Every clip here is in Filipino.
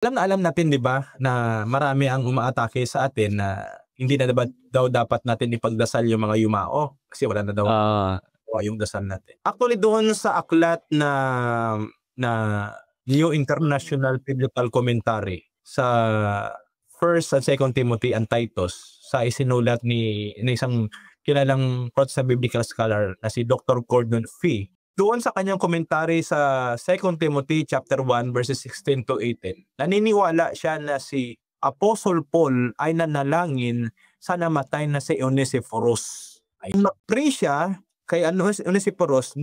Alam natin 'di ba, na marami ang umaatake sa atin na hindi na daw dapat natin ipagdasal yung mga yumao kasi wala na daw Ah, yung dasal natin. Actually doon sa aklat na na New International Biblical Commentary sa First and Second Timothy and Titus sa isinulat ni isang kilalang protestant biblical scholar na si Dr. Gordon Fee. Doon sa kanyang komentary sa 2 Timothy chapter 1 verses 16 to 18, naniniwala siya na si Apostle Paul ay nanalangin sa namatay na si Onesiphorus. Ay nag-pray siya kay Onesiphorus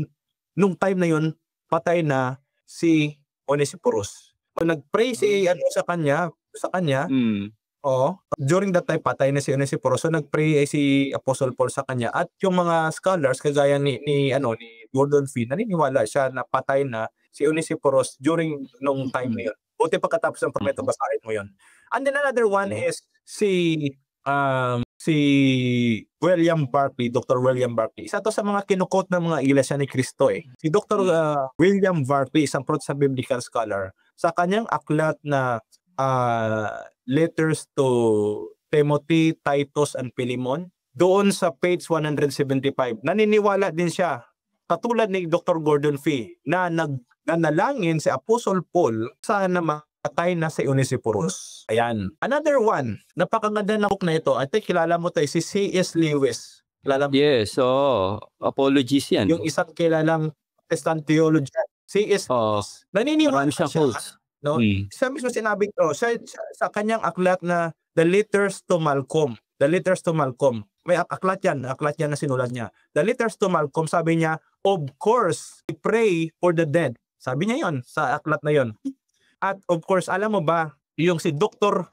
nung time na yun, patay na si Onesiphorus. Nag-pray si sa kanya, during that time patay na si Onesiphorus. So nag-pray si Apostle Paul sa kanya at yung mga scholars kagaya ni Gordon Fee, naniniwala siya na patay na si Onesiphorus during nung time na yun. Buti pagkatapos ng prometo basahin mo yun. And then another one is si William Barclay, Dr. William Barclay. Isa to sa mga kinukot ng mga Iglesia ni Cristo eh. Si Dr. William Barclay, isang protestant biblical scholar, sa kanyang aklat na letters to Timothy, Titus, and Philemon, doon sa page 175, naniniwala din siya, katulad ni Dr. Gordon Fee, na nanalangin si Apostle Paul sana matay na si Onesiphorus. Ayan. Another one, napakaganda na book na ito. I think kilala mo tayo, si C.S. Lewis. Kilala mo? yes, apologies yan. Yung isang kilalang Protestant theologian. C.S. Lewis. Naniniwala siya. No? Siya mismo sinabi ko, sa kanyang aklat na The Letters to Malcolm. The Letters to Malcolm. May aklat yan na sinulat niya. The Letters to Malcolm, sabi niya, of course, we pray for the dead. Sabi niya yon sa aklat na yon. At of course, alam mo ba, yung si Dr.